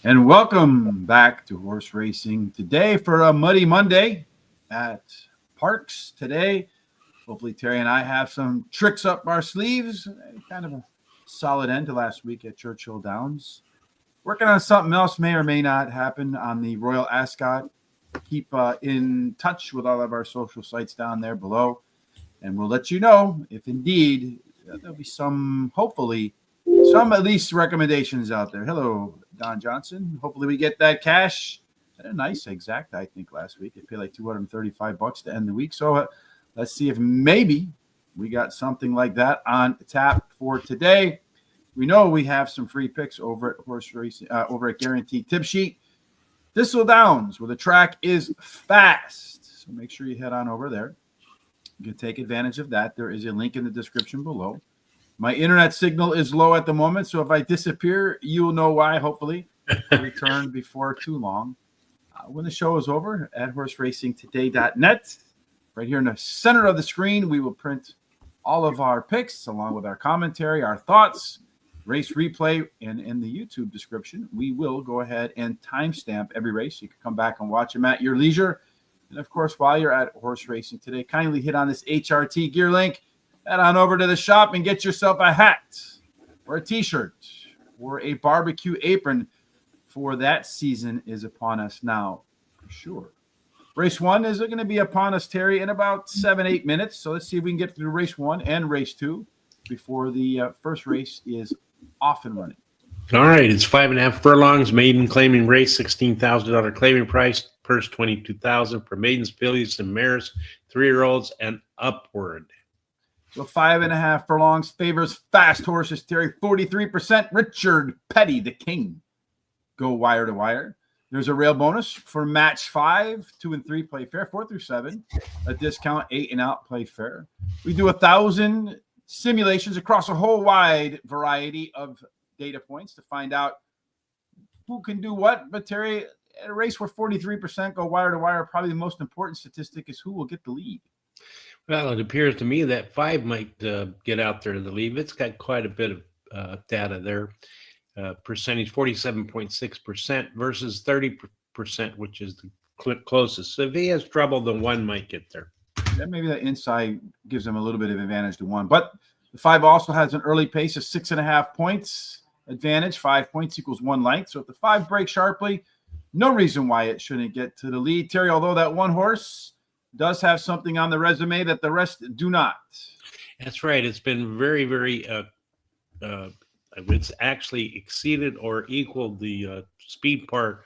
And welcome back to horse racing today for a Muddy Monday at Parx today. Hopefully, Terry and I have some tricks up our sleeves. Kind of a solid end to last week at Churchill Downs. Working on something else may or may not happen on the Royal Ascot. Keep in touch with all of our social sites down there below, and we'll let you know if indeed there'll be some, hopefully, some at least recommendations out there. Hello, Don Johnson. Hopefully we get that cash. Had a nice exact, I think, last week. It paid like $235 to end the week. So let's see if maybe we got something like that on tap for today. We know we have some free picks over at horse racing, over at Guaranteed Tip Sheet. Thistle Downs, where the track is fast. So make sure you head on over there. You can take advantage of that. There is a link in the description below. My internet signal is low at the moment, so if I disappear, you'll know why, hopefully. I'll return before too long. When the show is over, at horseracingtoday.net, right here in the center of the screen, we will print all of our picks along with our commentary, our thoughts, race replay, and in the YouTube description, we will go ahead and timestamp every race. You can come back and watch them at your leisure. And, of course, while you're at Horse Racing Today, kindly hit on this HRT gear link. Head on over to the shop and get yourself a hat or a T-shirt or a barbecue apron, for that season is upon us now, for sure. Race 1 is going to be upon us, Terry, in about 7-8 minutes. So let's see if we can get through race 1 and race 2 before the first race is off and running. All right, it's 5.5 furlongs, maiden claiming race, $16,000 claiming price, purse $22,000 for maidens, fillies, and mares, 3-year-olds and upward. So 5.5 furlongs favors fast horses, Terry. 43%. Richard Petty, the king. Go wire to wire. There's a rail bonus for match 5, 2 and 3 play fair, 4 through 7. A discount 8 and out play fair. We do 1,000 simulations across a whole wide variety of data points to find out who can do what. But Terry, at a race where 43% go wire to wire, probably the most important statistic is who will get the lead. Well, it appears to me that 5 might get out there to the lead. It's got quite a bit of data there. Percentage 47.6% versus 30%, which is the closest. So if he has trouble, then 1 might get there. Yeah, maybe that inside gives him a little bit of advantage to 1. But the 5 also has an early pace of 6.5 points advantage. 5 points equals 1 length. So if the 5 breaks sharply, no reason why it shouldn't get to the lead. Terry, although that 1 horse does have something on the resume that the rest do not. That's right. It's been very, very, it's actually exceeded or equaled the speed part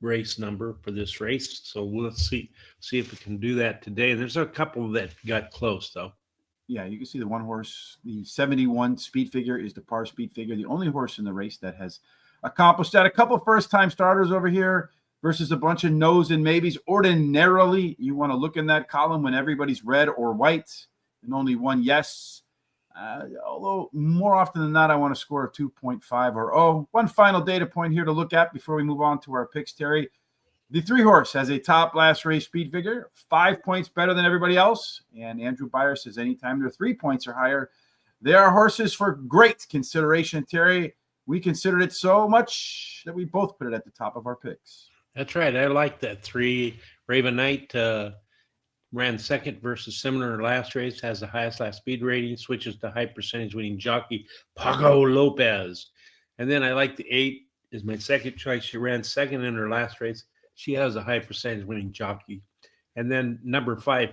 race number for this race. So let's see if we can do that today. There's a couple that got close, though. Yeah, you can see the 1 horse, the 71 speed figure is the par speed figure, the only horse in the race that has accomplished that. A couple first-time starters over here versus a bunch of no's and maybes. Ordinarily, you want to look in that column when everybody's red or white and only 1 yes. Although more often than not, I want to score a 2.5 or 0. One final data point here to look at before we move on to our picks, Terry. The 3 horse has a top last race speed figure, 5 points better than everybody else. And Andrew Beyer says anytime they're 3 points or higher, they are horses for great consideration, Terry. We considered it so much that we both put it at the top of our picks. That's right. I like that. 3 Raven Knight ran second versus similar last race, has the highest last speed rating, switches to high percentage winning jockey Paco Lopez. And then I like the 8 is my second choice. She ran second in her last race. She has a high percentage winning jockey. And then number 5,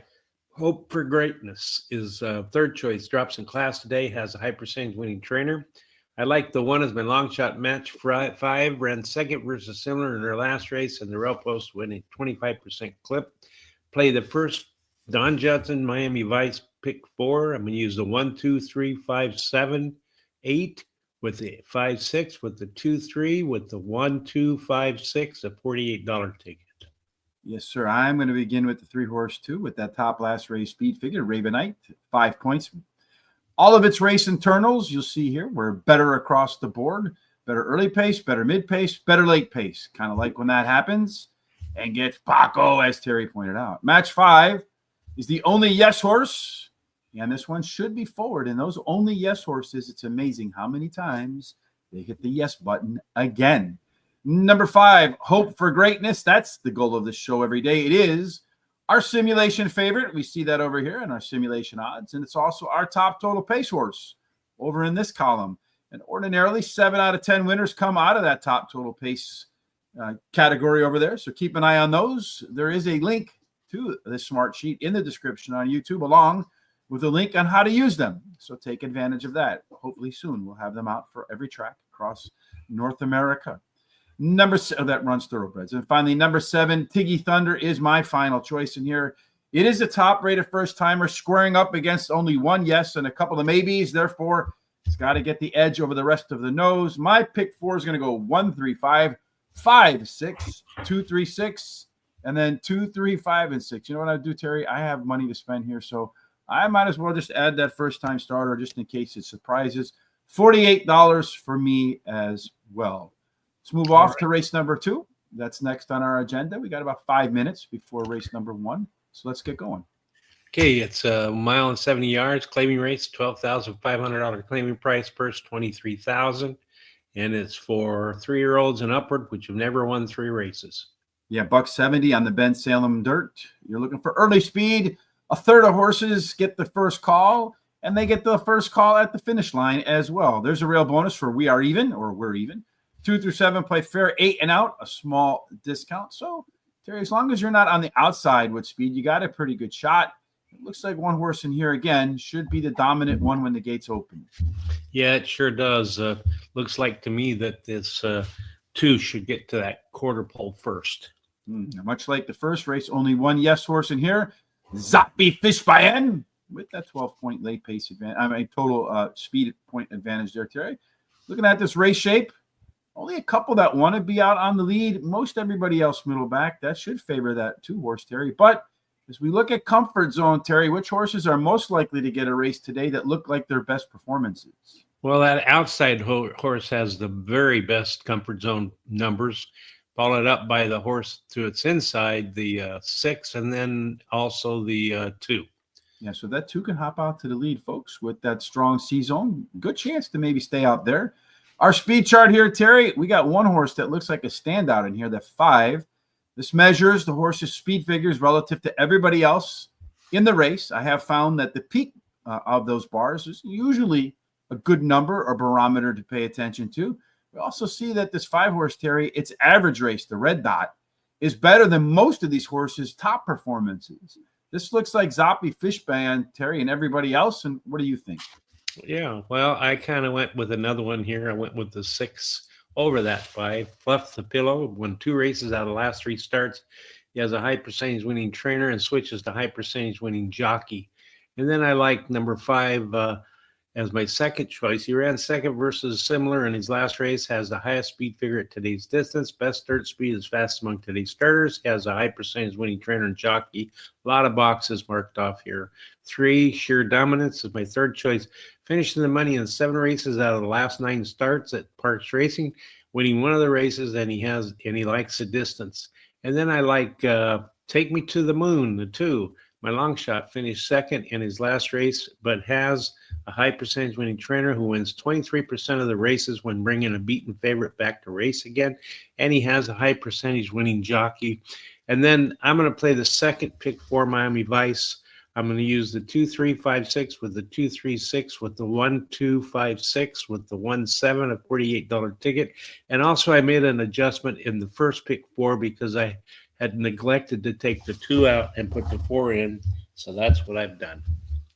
Hope for Greatness is third choice. Drops in class today, has a high percentage winning trainer. I like the 1 as my long shot match. 5 ran second versus similar in her last race, and the rail post winning 25% clip. Play the first Don Johnson Miami Vice pick 4. I'm going to use the 1, 2, 3, 5, 7, 8 with the 5, 6 with the 2, 3 with the 1, 2, 5, 6, a $48 ticket. Yes, sir. I'm going to begin with the 3 horse 2 with that top last race speed figure, Raven Knight, 5 points. All of its race internals, you'll see here, were better across the board. Better early pace, better mid pace, better late pace. Kind of like when that happens. And gets Paco, as Terry pointed out. Match 5 is the only yes horse. And this one should be forward. And those only yes horses, it's amazing how many times they hit the yes button again. Number 5, hope for greatness. That's the goal of this show every day. It is our simulation favorite. We see that over here in our simulation odds, and it's also our top total pace horse over in this column. And ordinarily, 7 out of 10 winners come out of that top total pace category over there. So keep an eye on those. There is a link to this smart sheet in the description on YouTube, along with a link on how to use them. So take advantage of that. Hopefully soon we'll have them out for every track across North America. That runs thoroughbreds. And finally, number 7, Tiggy Thunder is my final choice in here. It is a top-rated first-timer squaring up against only one yes and a couple of maybes. Therefore, it's got to get the edge over the rest of the nose. My pick 4 is going to go 1, 3, 5, 5, 6, 2, 3, 6, and then 2, 3, 5, and 6. You know what I do, Terry? I have money to spend here, so I might as well just add that first-time starter just in case it surprises. $48 for me as well. Let's move off to race number 2. That's next on our agenda. We got about 5 minutes before race number 1, so let's get going. Okay, it's a mile and 70 yards claiming race, $12,500 claiming price, purse $23,000, and it's for 3-year-olds and upward, which have never won 3 races. Yeah, $170 on the Ben Salem Dirt. You're looking for early speed. A third of horses get the first call, and they get the first call at the finish line as well. There's a real bonus for We Are Even, or We're Even. 2 through 7 play fair, 8 and out, a small discount. So, Terry, as long as you're not on the outside with speed, you got a pretty good shot. It looks like one horse in here, again, should be the dominant one when the gates open. Yeah, it sure does. Looks like to me that this 2 should get to that quarter pole first. Much like the first race, only one yes horse in here, Zappy Fishbayen, with that 12-point late pace advantage. Total speed point advantage there, Terry. Looking at this race shape, only a couple that want to be out on the lead. Most everybody else middle back. That should favor that 2-horse, Terry. But as we look at comfort zone, Terry, which horses are most likely to get a race today that look like their best performances? Well, that outside horse has the very best comfort zone numbers, followed up by the horse to its inside, the 6, and then also the 2. Yeah, so that 2 can hop out to the lead, folks, with that strong C-zone. Good chance to maybe stay out there. Our speed chart here, Terry, we got one horse that looks like a standout in here, the 5. This measures the horse's speed figures relative to everybody else in the race. I have found that the peak of those bars is usually a good number or barometer to pay attention to. We also see that this 5-horse, Terry, its average race, the red dot, is better than most of these horses' top performances. This looks like Zappy Fishbayen, Terry, and everybody else. And what do you think? Yeah, well, I kind of went with another one here. I went with the 6 over that 5. Fluff the Pillow, won 2 races out of the last 3 starts. He has a high percentage winning trainer and switches to high percentage winning jockey. And then I like number 5 as my second choice. He ran second versus similar in his last race, has the highest speed figure at today's distance. Best dirt speed is fast among today's starters. He has a high percentage winning trainer and jockey. A lot of boxes marked off here. 3, Sheer Dominance is my third choice. Finishing the money in 7 races out of the last 9 starts at Parx Racing, winning one of the races, and he likes the distance. And then I like Take Me to the Moon, the 2. My long shot finished second in his last race, but has a high percentage winning trainer who wins 23% of the races when bringing a beaten favorite back to race again. And he has a high percentage winning jockey. And then I'm going to play the second pick for Miami Vice. I'm going to use the 2-3-5-6 with the 2-3-6 with the 1-2-5-6 with the 1-7, a $48 ticket. And also I made an adjustment in the first pick 4 because I had neglected to take the 2 out and put the 4 in. So that's what I've done.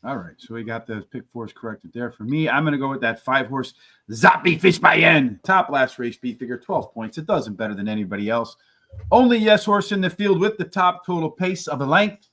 All right. So we got the pick 4s corrected there. For me, I'm going to go with that 5-horse Zappy Fishbayen. Top last race speed figure, 12 points. It does him better than anybody else. Only yes horse in the field with the top total pace of the length.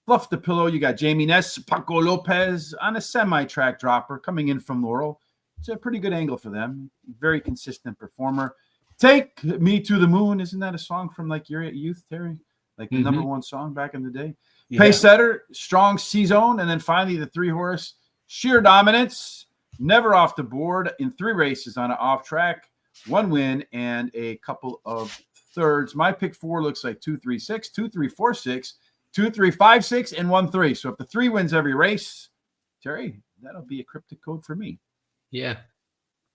Fluff the Pillow. You got Jamie Ness, Paco Lopez on a semi-track dropper coming in from Laurel. It's a pretty good angle for them. Very consistent performer. Take Me to the Moon. Isn't that a song from like your youth, Terry? Like the number 1 song back in the day. Yeah. Pace setter, strong C-zone. And then finally the 3-horse, Sheer Dominance. Never off the board in 3 races on an off track. 1 win and a couple of thirds. My pick 4 looks like 2-3-6, 2-3-4-6, 2-3-5-6, and 1-3. So if the 3 wins every race, Terry, that'll be a cryptic code for me. Yeah.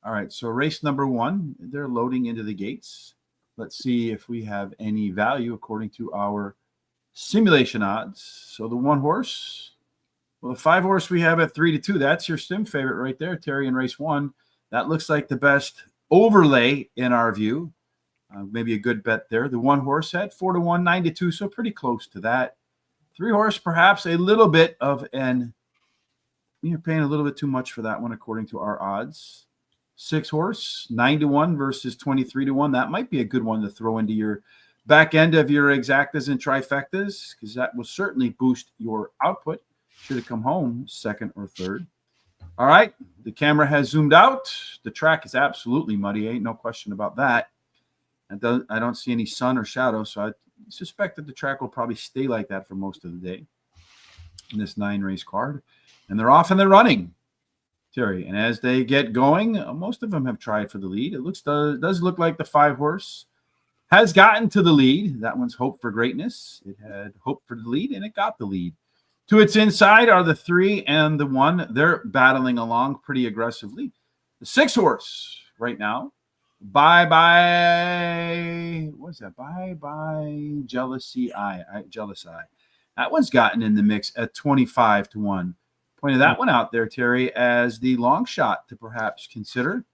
All right, so race number 1, they're loading into the gates. Let's see if we have any value according to our simulation odds. So the 1 horse, well, the 5 horse we have at 3-2. That's your sim favorite right there, Terry, in race 1. That looks like the best overlay in our view. Maybe a good bet there. The 1 horse at 4-1, 9-2, so pretty close to that. 3 horse, perhaps a little bit of an, you're paying a little bit too much for that one according to our odds. 6 horse, 9-1 versus 23-1. That might be a good one to throw into your back end of your exactas and trifectas, because that will certainly boost your output. Should have come home second or third. All right, the camera has zoomed out. The track is absolutely muddy, ain't no question about that. I don't see any sun or shadow, so I suspect that the track will probably stay like that for most of the day in this 9-race card. And they're off and they're running, Terry. And as they get going, most of them have tried for the lead. It does look like the 5 horse has gotten to the lead. That one's Hope for Greatness. It had hope for the lead, and it got the lead. To its inside are the 3 and the 1. They're battling along pretty aggressively. The 6 horse right now, what's that? Bye Jealous Eye. That one's gotten in the mix at 25-1. Pointed that one out there, Terry, as the long shot to perhaps consider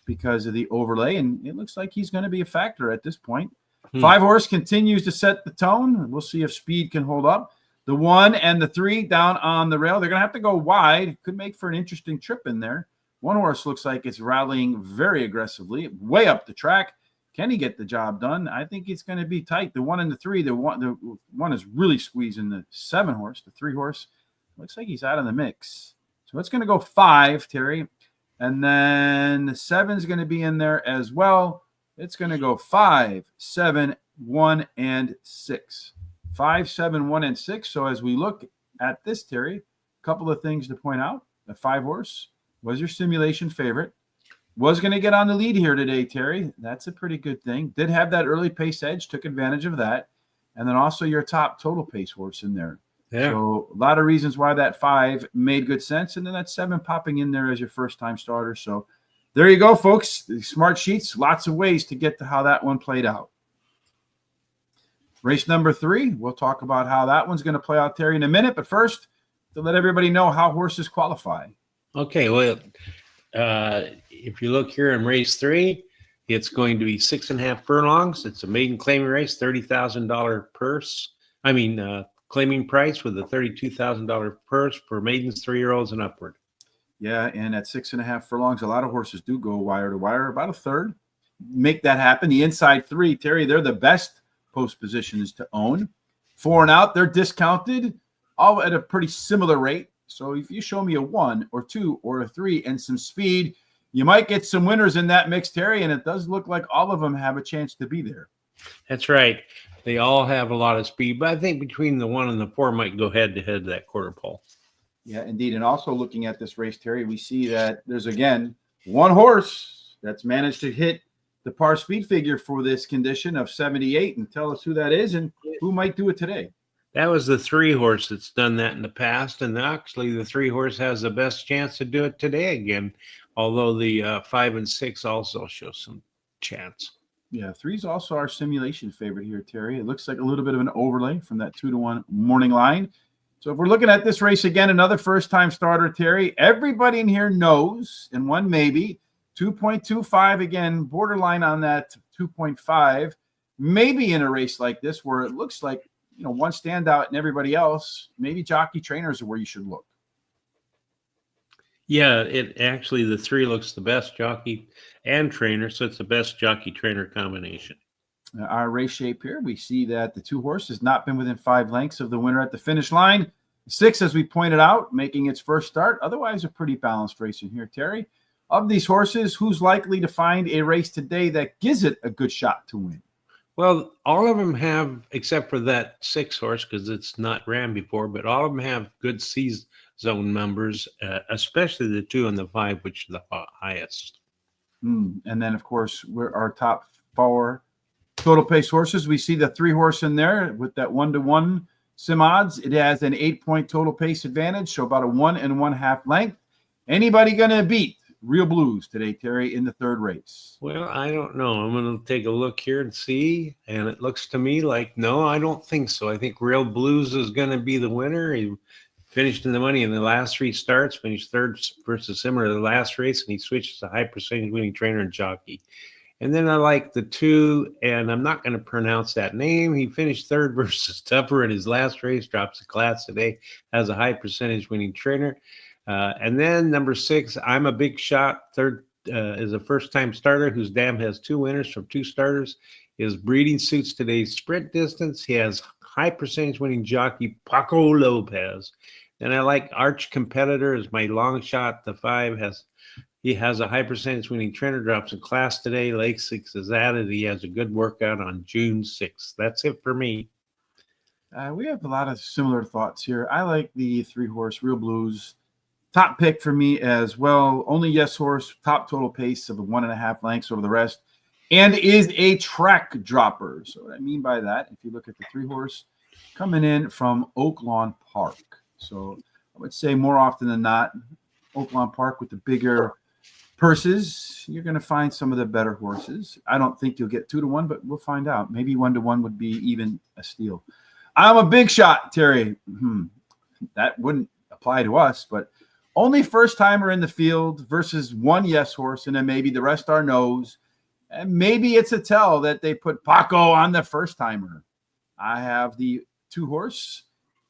because of the overlay, and it looks like he's going to be a factor at this point. 5 horse continues to set the tone. We'll see if speed can hold up. The 1 and the 3 down on the rail. They're going to have to go wide. Could make for an interesting trip in there. 1 horse looks like it's rallying very aggressively, way up the track. Can he get the job done? I think it's going to be tight. The 1 and the 3, the one is really squeezing the 7 horse. The 3 horse looks like he's out of the mix. So it's going to go 5, Terry. And then the 7 is going to be in there as well. It's going to go 5, 7, 1, and 6. 5, 7, 1, and 6. So as we look at this, Terry, a couple of things to point out. The 5 horse was your simulation favorite. Was going to get on the lead here today, Terry. That's a pretty good thing. Did have that early pace edge, took advantage of that. And then also your top total pace horse in there. Yeah. So a lot of reasons why that 5 made good sense. And then that 7 popping in there as your first-time starter. So there you go, folks. The smart sheets, lots of ways to get to how that one played out. Race number 3, we'll talk about how that one's going to play out, Terry, in a minute. But first, to let everybody know how horses qualify. Okay, well, if you look here in race 3, it's going to be 6.5 furlongs. It's a maiden claiming race, $30,000 purse. Claiming price with a $32,000 purse for maidens, 3-year-olds and upward. Yeah, and at 6.5 furlongs, a lot of horses do go wire to wire, about a third. Make that happen. The inside 3, Terry, they're the best post positions to own. 4 and out, they're discounted, all at a pretty similar rate. So if you show me a 1 or 2 or a 3 and some speed, you might get some winners in that mix, Terry, and it does look like all of them have a chance to be there. That's right. They all have a lot of speed, but I think between the 1 and the 4 might go head-to-head that quarter pole. Yeah, indeed. And also looking at this race, Terry, we see that there's, again, 1 horse that's managed to hit the par speed figure for this condition of 78. And tell us who that is and who might do it today. That was the 3 horse that's done that in the past, and actually the 3 horse has the best chance to do it today again, although the 5 and 6 also show some chance. Yeah, 3's also our simulation favorite here, Terry. It looks like a little bit of an overlay from that 2-1 morning line. So if we're looking at this race again, another first-time starter, Terry, everybody in here knows, and one maybe, 2.25, again, borderline on that 2.5, maybe in a race like this where it looks like, one standout and everybody else, maybe jockey trainers are where you should look. Yeah, the 3 looks the best jockey and trainer, so it's the best jockey trainer combination. Our race shape here, we see that the 2 horse has not been within 5 lengths of the winner at the finish line. 6, as we pointed out, making its first start. Otherwise, a pretty balanced race in here, Terry. Of these horses, who's likely to find a race today that gives it a good shot to win? Well, all of them have, except for that 6 horse, because it's not ran before, but all of them have good C-zone numbers, especially the 2 and the 5, which are the highest. And then, of course, we're our top 4 total pace horses. We see the 3 horse in there with that 1-to-1 sim odds. It has an 8-point total pace advantage, so about a 1 1/2 length. Anybody going to beat Real Blues today, Terry, in the third race? Well, I don't know. I'm going to take a look here and see. And it looks to me like, no, I don't think so. I think Real Blues is going to be the winner. He finished in the money in the last 3 starts, finished third versus similar to the last race, and he switches to high percentage winning trainer and jockey. And then I like the 2, and I'm not going to pronounce that name. He finished third versus Tupper in his last race, drops a class today, has a high percentage winning trainer. And then number 6, I'm a Big Shot. Third is a first-time starter whose dam has 2 winners from 2 starters. His breeding suits today's sprint distance. He has high percentage winning jockey Paco Lopez. And I like Arch Competitor as my long shot. The 5 he has a high percentage winning trainer, drops in class today. Lake 6 is added. He has a good workout on June 6th. That's it for me. We have a lot of similar thoughts here. I like the 3-horse Real Blues. Top pick for me as well. Only yes horse, top total pace of 1.5 lengths over the rest, and is a track dropper. So what I mean by that, if you look at the 3-horse coming in from Oaklawn Park. So I would say more often than not, Oaklawn Park with the bigger purses, you're going to find some of the better horses. I don't think you'll get 2-1, but we'll find out. Maybe 1-1 would be even a steal. I'm a Big Shot, Terry. That wouldn't apply to us, but only first-timer in the field versus 1 yes horse, and then maybe the rest are no's. And maybe it's a tell that they put Paco on the first-timer. I have the 2-horse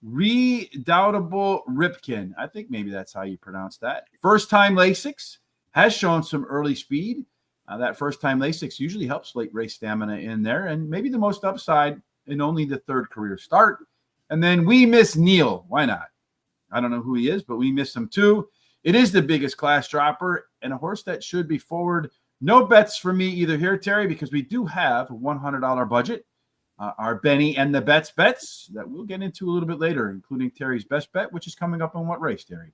Redoubtable Ripken. I think maybe that's how you pronounce that. First-time Lasix. Has shown some early speed. That first-time Lasix usually helps late race stamina in there, and maybe the most upside in only the 3rd career start. And then we miss Neil. Why not? I don't know who he is, but we miss him too. It is the biggest class dropper and a horse that should be forward. No bets for me either here, Terry, because we do have a $100 budget. Our Benny and the bets that we'll get into a little bit later, including Terry's best bet, which is coming up on what race, Terry?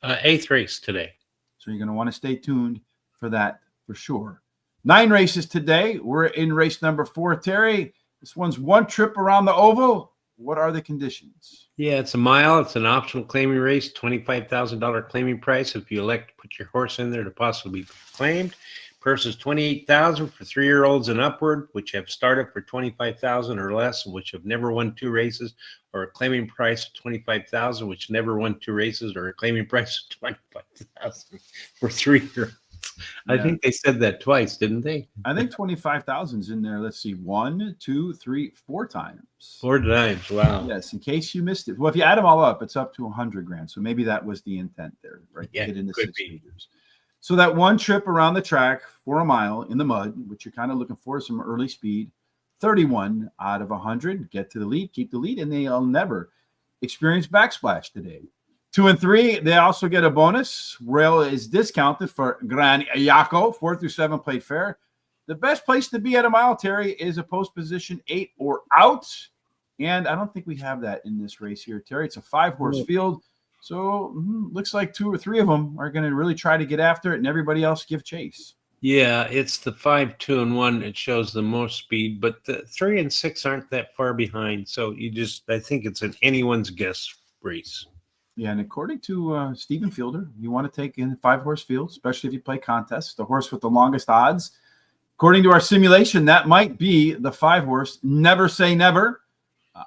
8th race today. So you're going to want to stay tuned for that for sure. 9 races today. We're in race number 4, Terry. This one's 1 trip around the oval. What are the conditions? Yeah, it's a mile. It's an optional claiming race, $25,000 claiming price. If you elect to put your horse in there to possibly be claimed, purse is $28,000 for 3-year-olds and upward, which have started for $25,000 or less, and which have never won 2 races, or a claiming price of $25,000, which never won 2 races, or a claiming price of $25,000 for 3-year-olds. I think they said that twice, didn't they? I think 25,000 is in there. Let's see, 1, 2, 3, 4 times. 4 times. Wow. Yes, in case you missed it. Well, if you add them all up, it's up to 100 grand. So maybe that was the intent there, right? Yeah, get into could 6 be. figures. So that 1 trip around the track for a mile in the mud, which you're kind of looking for some early speed, 31 out of 100, get to the lead, keep the lead, and they'll never experience backsplash today. 2 and 3, they also get a bonus. Rail is discounted for Gran Iaco. 4 through 7 played fair. The best place to be at a mile, Terry, is a post position 8 or out. And I don't think we have that in this race here, Terry. It's a 5-horse field. So looks like 2 or 3 of them are going to really try to get after it, and everybody else give chase. Yeah, it's the 5, 2, and 1. It shows the most speed, but the 3 and 6 aren't that far behind. So I think it's an anyone's guess race. Yeah, and according to Stephen Fielder, you want to take in 5-horse field, especially if you play contests, the horse with the longest odds. According to our simulation, that might be the 5-horse. Never say never.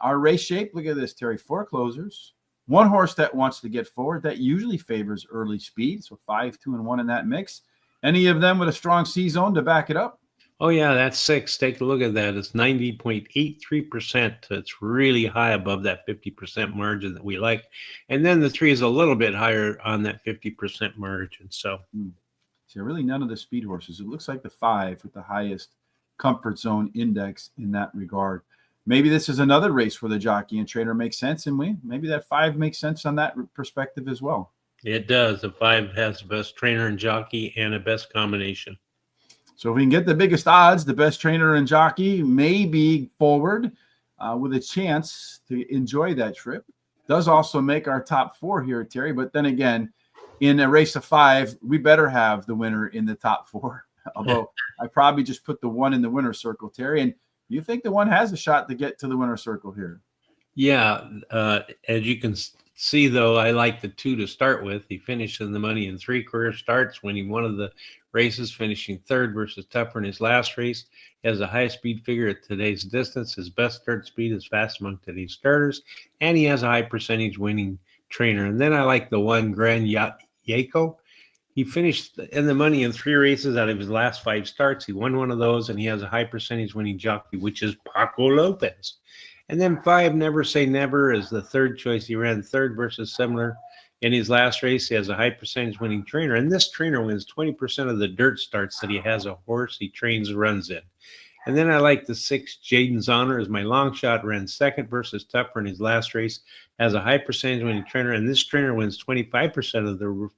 Our race shape, look at this, Terry. 4 closers. 1 horse that wants to get forward. That usually favors early speed. So 5, 2, and 1 in that mix. Any of them with a strong C zone to back it up? Oh, yeah, that's 6. Take a look at that. It's 90.83%. It's really high above that 50% margin that we like. And then the 3 is a little bit higher on that 50% margin. So really none of the speed horses. It looks like the 5 with the highest comfort zone index in that regard. Maybe this is another race where the jockey and trainer makes sense, and maybe that 5 makes sense on that perspective as well. It does. The 5 has the best trainer and jockey and a best combination. So if we can get the biggest odds, the best trainer and jockey may be forward with a chance to enjoy that trip. Does also make our top 4 here, Terry. But then again, in a race of 5, we better have the winner in the top 4. Although I probably just put the 1 in the winner's circle, Terry. And you think the 1 has a shot to get to the winner's circle here? Yeah, as you can see, though, I like the 2 to start with. He finished in the money in 3 career starts, winning one of the races, finishing third versus Tougher in his last race. He has a high speed figure at today's distance. His best start speed is fast among today's starters, and he has a high percentage winning trainer. And then I like the 1 Grand Yako. He finished in the money in 3 races out of his last 5 starts. He won one of those, and he has a high percentage winning jockey, which is Paco Lopez. And then 5 Never Say Never is the third choice. He ran third versus similar in his last race. He has a high percentage winning trainer, and this trainer wins 20% of the dirt starts that he has a horse he trains and runs in. And then I like the 6 Jaden's Honor as my long shot, ran second versus Tougher in his last race, has a high percentage winning trainer, and this trainer wins 25%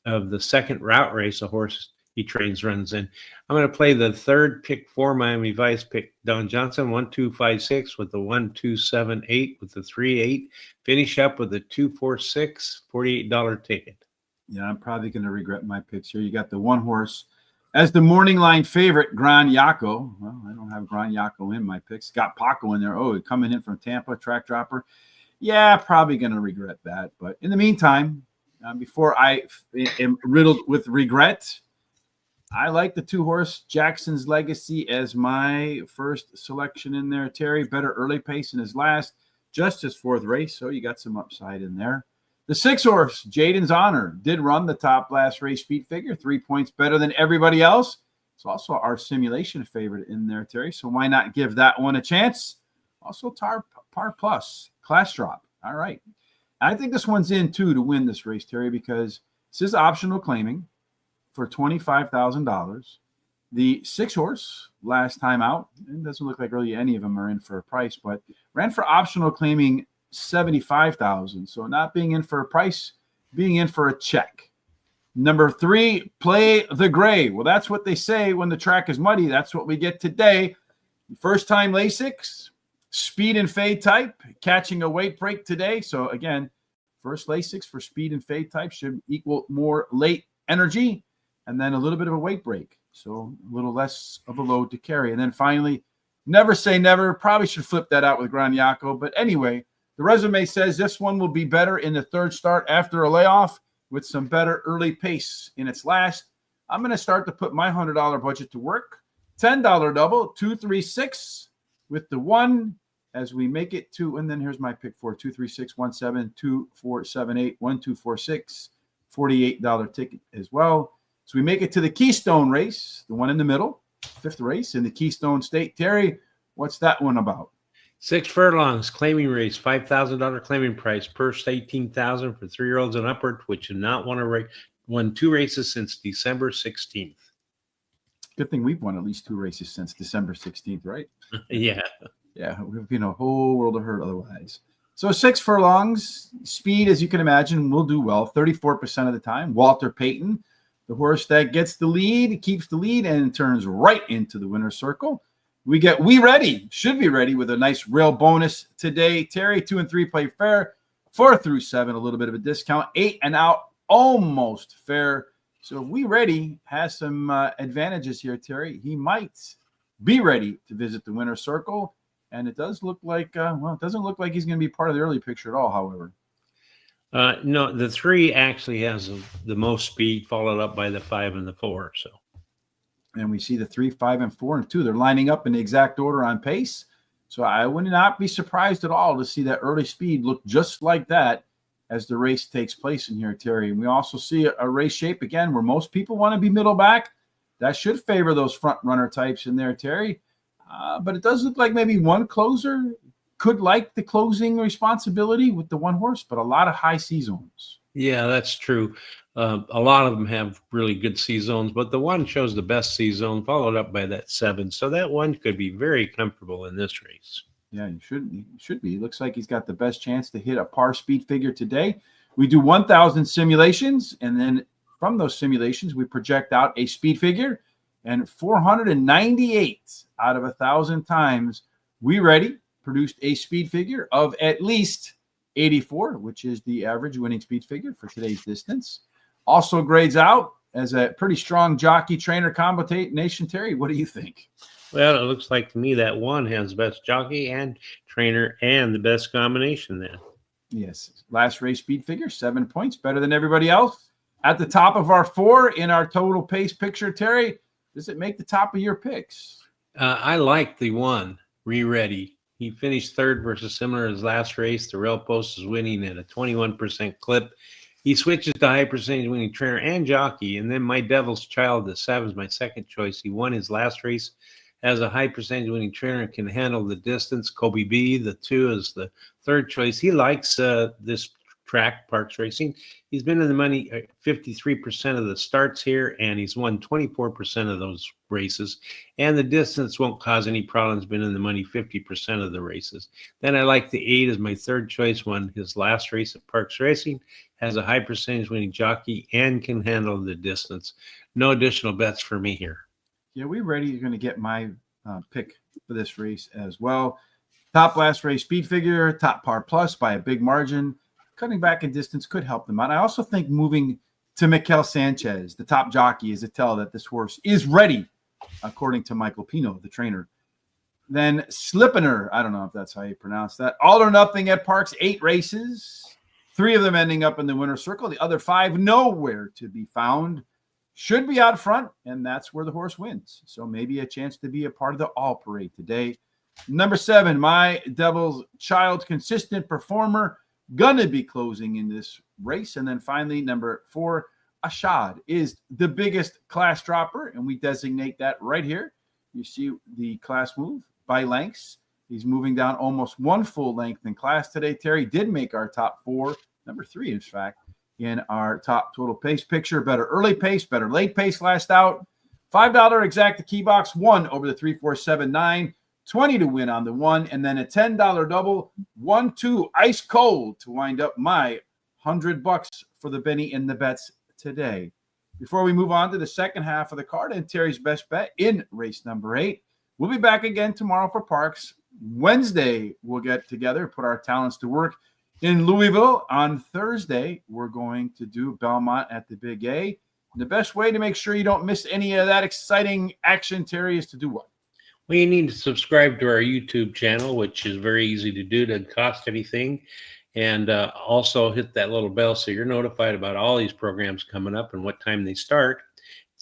of the second route race a horse he trains runs in. I'm going to play the third pick 4 Miami Vice, pick Don Johnson, 1, 2, 5, 6 with the 1, 2, 7, 8 with the 3, 8. Finish up with the 2, 4, 6, $48 ticket. Yeah, I'm probably going to regret my picks here. You got the 1 horse as the morning line favorite, Gran Yako. Well, I don't have Gran Yako in my picks. Got Paco in there. Oh, coming in from Tampa, track dropper. Yeah, probably going to regret that. But in the meantime, before I am riddled with regret, I like the 2 horse Jackson's Legacy as my first selection in there, Terry. Better early pace in his last, just his 4th race, so you got some upside in there. The 6 horse Jaden's Honor did run the top last race speed figure, 3 points better than everybody else. It's also our simulation favorite in there, Terry, so why not give that one a chance? Also, Par Plus, class drop. All right. I think this one's in, too, to win this race, Terry, because this is optional claiming for $25,000. The 6 horse last time out, it doesn't look like really any of them are in for a price, but ran for optional claiming $75,000. So not being in for a price, being in for a check. Number 3, Play the Gray. Well, that's what they say when the track is muddy. That's what we get today. First time Lasix, speed and fade type, catching a weight break today. So again, first Lasix for speed and fade type should equal more late energy, and then a little bit of a weight break, so a little less of a load to carry. And then finally, Never Say Never. Probably should flip that out with Gran Yako. But anyway, the resume says this one will be better in the 3rd start after a layoff with some better early pace in its last. I'm going to start to put my $100 budget to work. $10 double, 2, 3, 6 with the 1 as we make it to, and then here's my pick 4, 2, 3, 6, 1, 7, 2, 4, 7, 8, 1, 2, 4, 6, $48 ticket as well. So we make it to the Keystone race, the one in the middle, 5th race in the Keystone State. Terry, what's that one about? 6 furlongs, claiming race, $5,000 claiming price, purse $18,000 for 3-year-olds and upward, which have not won 2 races since December 16th. Good thing we've won at least 2 races since December 16th, right? Yeah. Yeah, we've been a whole world of hurt otherwise. So 6 furlongs, speed, as you can imagine, will do well, 34% of the time. Walter Payton, the horse that gets the lead, keeps the lead, and turns right into the winner's circle. We get We Ready, should be ready with a nice rail bonus today. Terry, 2 and 3 play fair. 4 through 7, a little bit of a discount. 8 and out, almost fair. So We Ready has some advantages here, Terry. He might be ready to visit the winner's circle. And it does look like, it doesn't look like he's going to be part of the early picture at all, however. No, the 3 actually has the most speed, followed up by the 5 and the 4. So, and we see the 3, 5, and 4 and 2. They're lining up in the exact order on pace. So I would not be surprised at all to see that early speed look just like that as the race takes place in here, Terry. And we also see a race shape again where most people want to be middle back. That should favor those front runner types in there, Terry. But it does look like maybe one closer could like the closing responsibility with the 1 horse, but a lot of high C zones. Yeah, that's true. A lot of them have really good C zones, but the 1 shows the best C zone, followed up by that 7. So that 1 could be very comfortable in this race. Yeah, he should be. It looks like he's got the best chance to hit a par speed figure today. We do 1,000 simulations, and then from those simulations, we project out a speed figure. And 498 out of 1,000 times, We Ready produced a speed figure of at least 84, which is the average winning speed figure for today's distance. Also grades out as a pretty strong jockey trainer combination. Terry, what do you think? Well, it looks like to me that 1 has best jockey and trainer and the best combination then. Yes, last race speed figure, 7 points, better than everybody else. At the top of our 4 in our total pace picture, Terry, does it make the top of your picks? I like the 1, Ready. He finished third versus similar his last race. The rail post is winning at a 21% clip. He switches to high percentage winning trainer and jockey. And then my Devil's Child, the 7 is my second choice. He won his last race as a high percentage winning trainer and can handle the distance. Kobe B, the 2, is the third choice. He likes this track, Parx Racing. He's been in the money 53% of the starts here, and he's won 24% of those races. And the distance won't cause any problems. Been in the money 50% of the races. Then I like the 8 as my third choice. Won his last race at Parx Racing, has a high percentage winning jockey, and can handle the distance. No additional bets for me here. Yeah, we ready. You're going to get my pick for this race as well. Top last race speed figure, top par plus by a big margin. Cutting back in distance could help them out. I also think moving to Mikel Sanchez, the top jockey, is a tell that this horse is ready, according to Michael Pino, the trainer. Then Slippener, I don't know if that's how you pronounce that. All or nothing at Parx, 8 races, 3 of them ending up in the winner's circle. The other 5 nowhere to be found. Should be out front, and that's where the horse wins. So maybe a chance to be a part of the all parade today. Number 7, my Devil's Child, consistent performer, gonna be closing in this race. And then finally, number 4, Ashad is the biggest class dropper, and we designate that right here. You see the class move by lengths. He's moving down almost 1 full length in class today. Terry did make our top 4, number 3, in fact, in our top total pace picture. Better early pace, better late pace last out. $5 exacta key box, 1 over the 3, 4, 7, 9. 20 to win on the 1, and then a $10 double, 1, 2, ice cold to wind up my $100 for the Benny in the bets today. Before we move on to the second half of the card and Terry's best bet in race number 8, we'll be back again tomorrow for Parx. Wednesday, we'll get together, put our talents to work in Louisville. On Thursday, we're going to do Belmont at the Big A. And the best way to make sure you don't miss any of that exciting action, Terry, is to do what? Well, you need to subscribe to our YouTube channel, which is very easy to do. Doesn't cost anything. And also hit that little bell so you're notified about all these programs coming up and what time they start.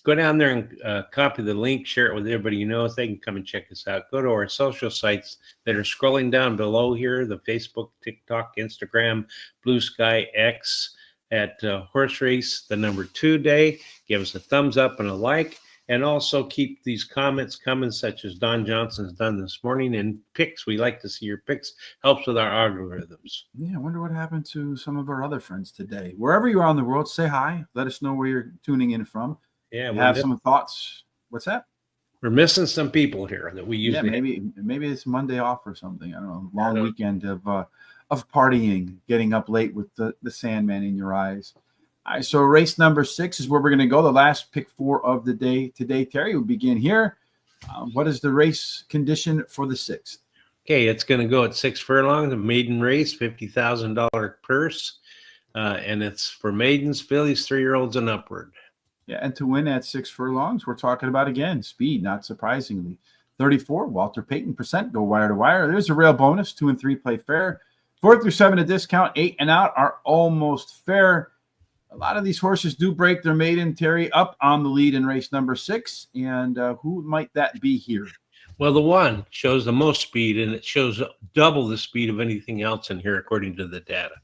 Go down there and copy the link, share it with everybody you know. If they can come and check us out. Go to our social sites that are scrolling down below here, the Facebook, TikTok, Instagram, Blue Sky, X, at Horse Race, the number 2 day. Give us a thumbs up and a like. And also keep these comments coming, such as Don Johnson's done this morning. And picks, we like to see your picks. Helps with our algorithms. Yeah, I wonder what happened to some of our other friends today. Wherever you are in the world, say hi. Let us know where you're tuning in from. Yeah, we have some thoughts. What's that? We're missing some people here that we usually. Yeah, maybe it's Monday off or something. I don't know. Long weekend of partying, getting up late with the Sandman in your eyes. All right, so race number 6 is where we're going to go. The last pick 4 of the day today. Terry, we'll begin here. What is the race condition for the 6th? Okay, it's going to go at 6 furlongs, a maiden race, $50,000 purse. And it's for maidens, fillies, 3-year-olds and upward. Yeah, and to win at 6 furlongs, we're talking about, again, speed, not surprisingly. 34, Walter Payton %, go wire to wire. There's a rail bonus, 2 and 3 play fair. 4 through 7 a discount, 8 and out are almost fair. A lot of these horses do break their maiden, Terry, up on the lead in race number 6. And who might that be here? Well, the 1 shows the most speed, and it shows double the speed of anything else in here, according to the data.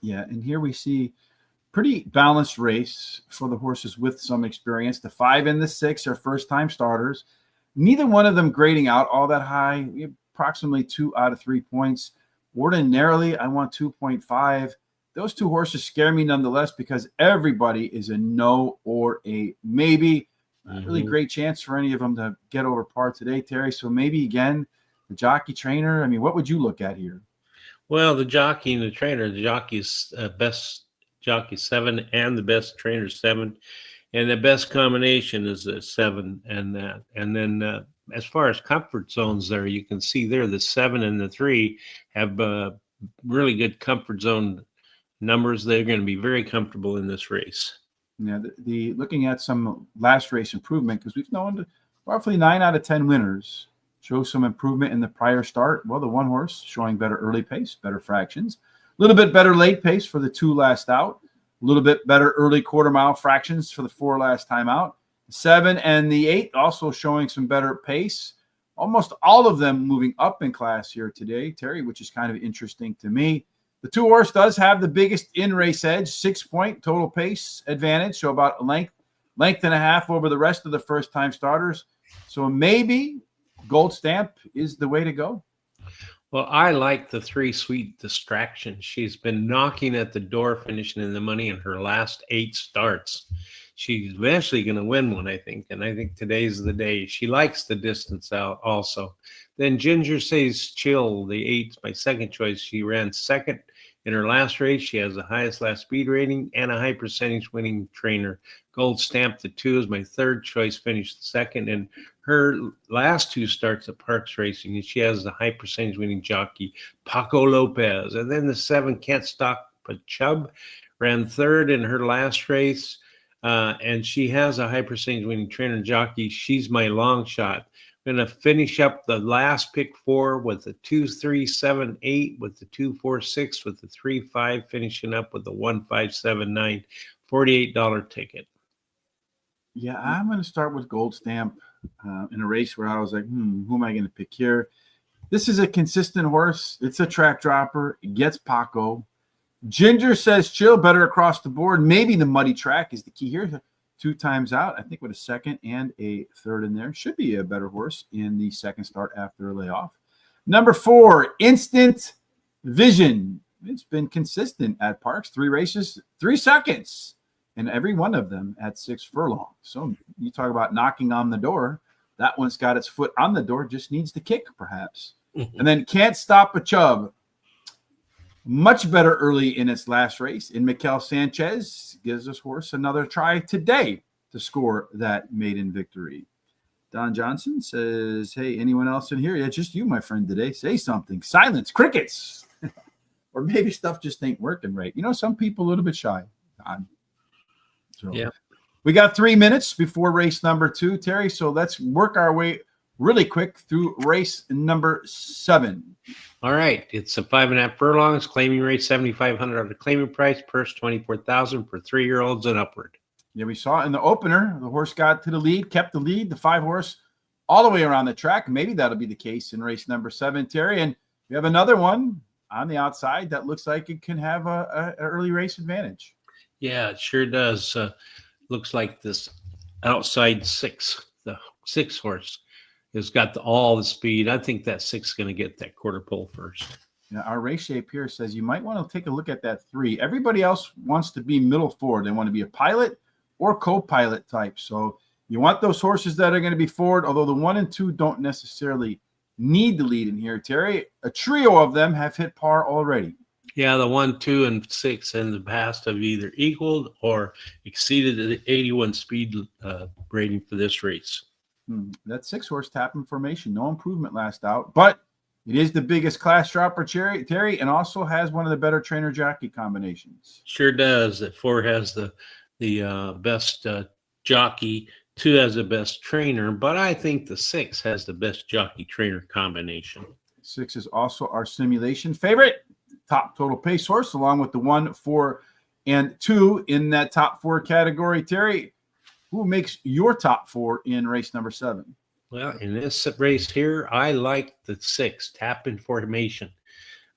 Yeah, and here we see pretty balanced race for the horses with some experience. The 5 and the 6 are first-time starters. Neither one of them grading out all that high. We have approximately 2 out of 3 points. Ordinarily, I want 2.5. Those 2 horses scare me nonetheless because everybody is a no or a maybe. Not really great chance for any of them to get over par today, Terry. So maybe, again, the jockey trainer. I mean, what would you look at here? Well, the jockey and the trainer, the jockey's best jockey 7 and the best trainer 7. And the best combination is the 7 and that. And then as far as comfort zones there, you can see there the 7 and the 3 have really good comfort zone numbers. They're going to be very comfortable in this race. Yeah, the looking at some last race improvement, because we've known roughly 9 out of 10 winners show some improvement in the prior start. Well, the 1 horse showing better early pace, better fractions. little bit better late pace for the 2 last out. A little bit better early quarter mile fractions for the 4 last time out. 7 and the 8 also showing some better pace. Almost all of them moving up in class here today, Terry, which is kind of interesting to me. The 2 horse does have the biggest in-race edge, 6-point total pace advantage, so about a length and a half over the rest of the first-time starters. So maybe Gold Stamp is the way to go. Well, I like the 3 Sweet Distraction. She's been knocking at the door, finishing in the money in her last 8 starts. She's eventually going to win one, I think, and I think today's the day. She likes the distance out also. Then Ginger Says Chill, the 8's my second choice. She ran second in her last race. She has the highest last speed rating and a high percentage winning trainer. Gold Stamp, the 2 is my third choice, finished second in her last 2 starts at Parx Racing, and she has the high percentage winning jockey, Paco Lopez. And then the 7, Can't Stop a Chub, ran third in her last race, and she has a high percentage winning trainer jockey. She's my long shot. I'm going to finish up the last pick 4 with the 2, 3, 7, 8, with the 2, 4, 6, with the 3, 5, finishing up with the 1, 5, 7, 9, $48 ticket. Yeah, I'm going to start with Gold Stamp in a race where I was like, who am I going to pick here? This is a consistent horse. It's a track dropper. It gets Paco. Ginger Says Chill, better across the board. Maybe the muddy track is the key here. 2 times out, I think, with a second and a third in there. Should be a better horse in the second start after a layoff. Number 4, Instant Vision. It's been consistent at Parx. 3 races, 3 seconds. And every one of them at 6 furlongs. So you talk about knocking on the door. That one's got its foot on the door, just needs to kick, perhaps. And then Can't Stop a Chub. Much better early in its last race. And Mikel Sanchez gives this horse another try today to score that maiden victory. Don Johnson says, hey, anyone else in here? Yeah, just you, my friend, today. Say something. Silence. Crickets. Or maybe stuff just ain't working right. You know, some people a little bit shy. Don. So yeah, we got 3 minutes before race number 2, Terry. So let's work our way really quick through race number 7. All right. It's a 5.5 furlongs, claiming rate $7,500 on the claiming price, purse $24,000 for 3-year-olds and upward. Yeah, we saw in the opener, the horse got to the lead, kept the lead, the 5 horse all the way around the track. Maybe that'll be the case in race number 7, Terry. And we have another one on the outside that looks like it can have an early race advantage. Yeah, it sure does. Looks like this outside 6, the 6 horse, has got all the speed. I think that 6 is going to get that quarter pole first. Now, our race shape here says you might want to take a look at that 3. Everybody else wants to be middle forward. They want to be a pilot or co-pilot type. So you want those horses that are going to be forward, although the 1 and 2 don't necessarily need the lead in here, Terry. A trio of them have hit par already. Yeah, the 1, 2, and 6 in the past have either equaled or exceeded the 81 speed rating for this race. That 6 horse tapping formation, no improvement last out, but it is the biggest class dropper, Terry, and also has one of the better trainer jockey combinations. Sure does. That 4 has the best jockey, 2 has the best trainer, but I think the 6 has the best jockey trainer combination. 6 is also our simulation favorite. Top total pace horse, along with the 1, 4, and 2 in that top 4 category. Terry, who makes your top 4 in race number 7? Well, in this race here, I like the 6, tap in formation.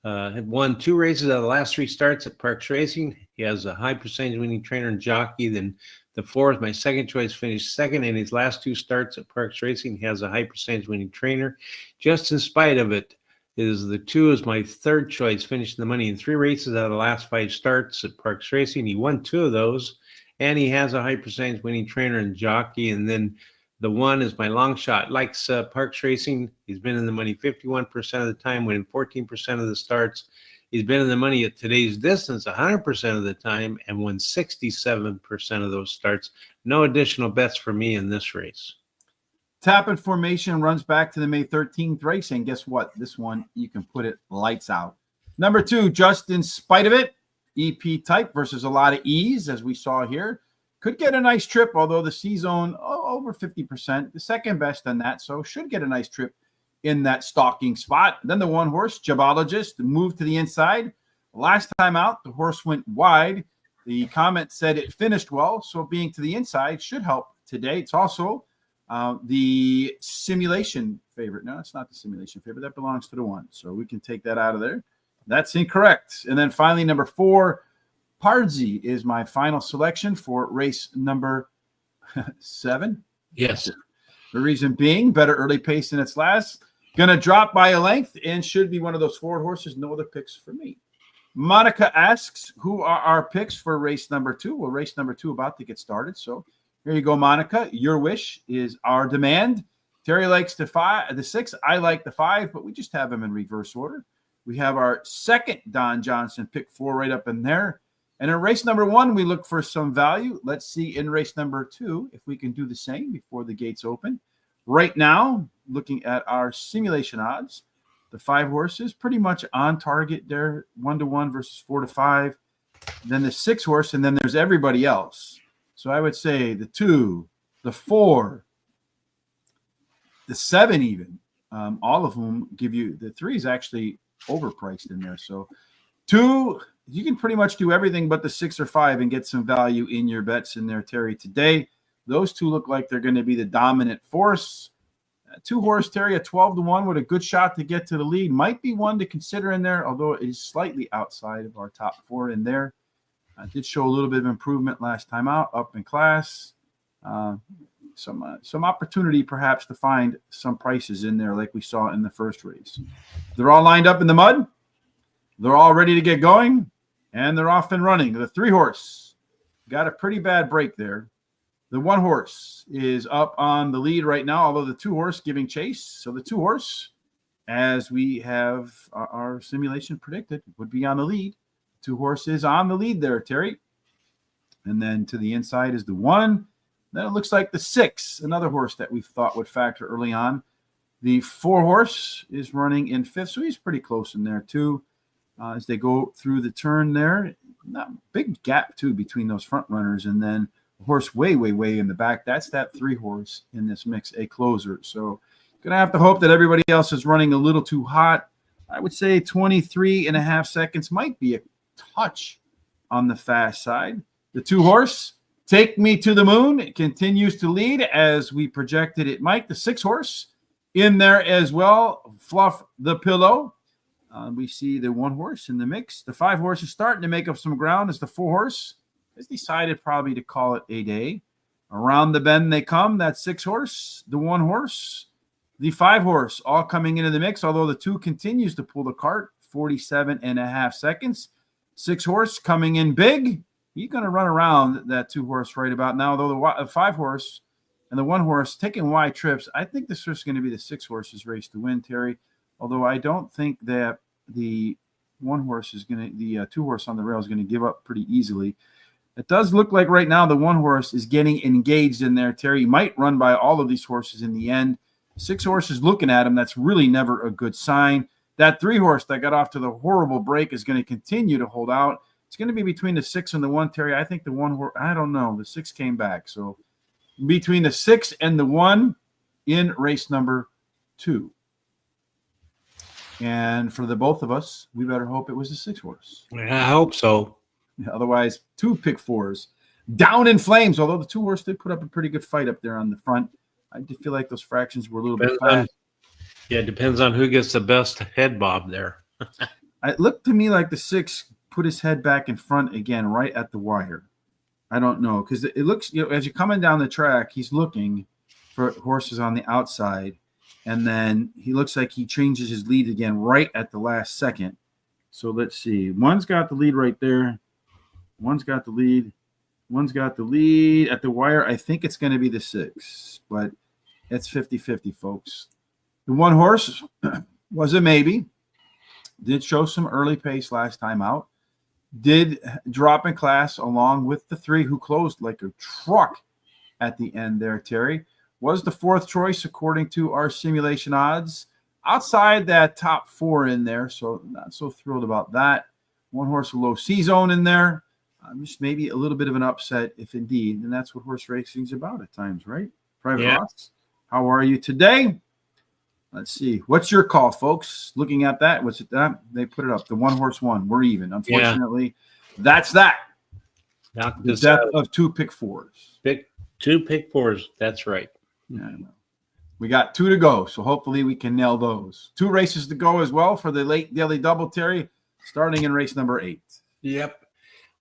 Had won 2 races out of the last 3 starts at Parx Racing. He has a high percentage winning trainer and jockey. Then the 4th, my second choice, finished second in his last 2 starts at Parx Racing. He has a high percentage winning trainer. Just in spite of it, is the 2 is my third choice, finishing the money in 3 races out of the last 5 starts at Parx Racing. He won 2 of those, and he has a high percentage winning trainer and jockey. And then the 1 is my long shot. Likes Parx Racing. He's been in the money 51% of the time, winning 14% of the starts. He's been in the money at today's distance 100% of the time and won 67% of those starts. No additional bets for me in this race. Tap and formation runs back to the May 13th race, and guess what? This one, you can put it lights out. Number 2, just in spite of it, EP type versus a lot of ease, as we saw here. Could get a nice trip, although the C-zone over 50%, the second best on that, so should get a nice trip in that stalking spot. Then the 1 horse, Jabologist, moved to the inside. Last time out, the horse went wide. The comment said it finished well, so being to the inside should help today. It's also the simulation favorite. No, it's not the simulation favorite. That belongs to the 1, so we can take that out of there. That's incorrect. And then finally, number 4, Parx is my final selection for race number 7. Yes. The reason being, better early pace than its last. Going to drop by a length and should be one of those forward horses. No other picks for me. Monica asks, who are our picks for race number 2? Well, race number 2 about to get started. So here you go, Monica. Your wish is our demand. Terry likes the 6. I like the 5, but we just have them in reverse order. We have our second Don Johnson pick 4 right up in there. And in race number 1, we look for some value. Let's see in race number 2 if we can do the same before the gates open. Right now, looking at our simulation odds, the 5 horses pretty much on target there, 1-1 versus 4-5. Then the 6 horse, and then there's everybody else. So I would say the 2, the 4, the 7 even, all of whom give you, the 3 is actually overpriced in there. So 2, you can pretty much do everything but the 6 or 5 and get some value in your bets in there, Terry. Today, those 2 look like they're going to be the dominant force. 2 horse, Terry, a 12-1 with a good shot to get to the lead. Might be one to consider in there, although it is slightly outside of our top 4 in there. Did show a little bit of improvement last time out, up in class. Some opportunity perhaps to find some prices in there like we saw in the first race. They're all lined up in the mud. They're all ready to get going, and they're off and running. The 3 horse got a pretty bad break there. The 1 horse is up on the lead right now, although the 2 horse giving chase. So the 2 horse, as we have our simulation predicted, would be on the lead. 2 horse is on the lead there, Terry. And then to the inside is the 1. Then it looks like the 6, another horse that we thought would factor early on. The 4 horse is running in 5th, so he's pretty close in there too. As they go through the turn there, not big gap too between those front runners, and then a horse way in the back. That's that 3 horse in this mix, a closer. So gonna have to hope that everybody else is running a little too hot. I would say 23.5 seconds might be a touch on the fast side. The 2 horse, Take Me to the Moon, it continues to lead as we projected it might. The 6 horse in there as well, Fluff the Pillow. We see the 1 horse in the mix. The 5 horse is starting to make up some ground as the 4 horse has decided probably to call it a day. Around the bend they come. That 6 horse, the 1 horse, the 5 horse, all coming into the mix, although the 2 continues to pull the cart, 47.5 seconds. 6 horse coming in big. He's going to run around that 2 horse right about now, though the 5 horse and the 1 horse taking wide trips. I think this is going to be the 6 horse's race to win, Terry, although I don't think that the 1 horse is going to, the 2 horse on the rail is going to give up pretty easily. It does look like right now the 1 horse is getting engaged in there, Terry. He might run by all of these horses in the end. 6 horses looking at him. That's really never a good sign. That 3 horse that got off to the horrible break is going to continue to hold out. It's going to be between the 6 and the 1, Terry. I think the 1 horse, I don't know. The 6 came back. So between the 6 and the 1 in race number 2. And for the both of us, we better hope it was the 6 horse. I hope so. Otherwise, 2 pick 4s down in flames. Although the 2 horse did put up a pretty good fight up there on the front. I did feel like those fractions were a little bit fast. It depends on who gets the best head bob there. It looked to me like the 6 put his head back in front again, right at the wire. I don't know, because it looks, as you're coming down the track, he's looking for horses on the outside, and then he looks like he changes his lead again right at the last second. So let's see. 1's got the lead right there. 1's got the lead. 1's got the lead at the wire. I think it's going to be the 6, but it's 50-50, folks. The 1 horse was a maybe. Did show some early pace last time out. Did drop in class along with the 3 who closed like a truck at the end there, Terry. Was the 4th choice according to our simulation odds. Outside that top 4 in there, so not so thrilled about that. 1 horse a low C zone in there. Just maybe a little bit of an upset if indeed, and that's what horse racing is about at times, right? Private Ross, how are you today? Let's see. What's your call, folks? Looking at that, what's it? They put it up. The one horse won. We're even. Unfortunately, that's that. Knock The this death out. of two pick fours. Two pick fours. That's right. Yeah, we got 2 to go, so hopefully we can nail those. 2 races to go as well for the late daily double, Terry, starting in race number 8. Yep.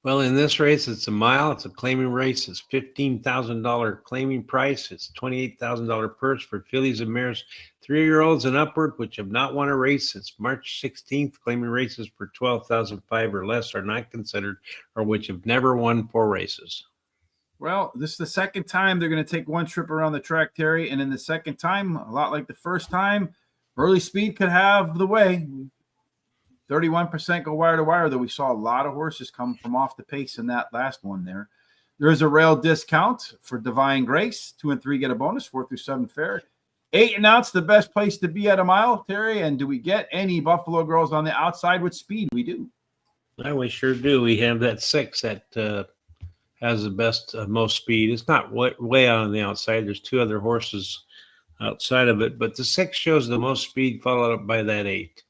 Well, in this race, it's a mile. It's a claiming race. It's $15,000 claiming price. It's $28,000 purse for fillies and mares, 3-year-olds and upward, which have not won a race since March 16th. Claiming races for $12,005 or less are not considered, or which have never won 4 races. Well, this is the second time they're going to take one trip around the track, Terry, and in the second time, a lot like the first time, early speed could have the way. 31% go wire to wire, though we saw a lot of horses come from off the pace in that last one there. There is a rail discount for Divine Grace. 2 and 3 get a bonus, 4 through 7 fair. 8 and out's the best place to be at a mile, Terry. And do we get any Buffalo Girls on the outside with speed? We do. We sure do. We have that 6 that has the best, most speed. It's not way out on the outside. There's 2 other horses outside of it, but the 6 shows the most speed, followed up by that 8.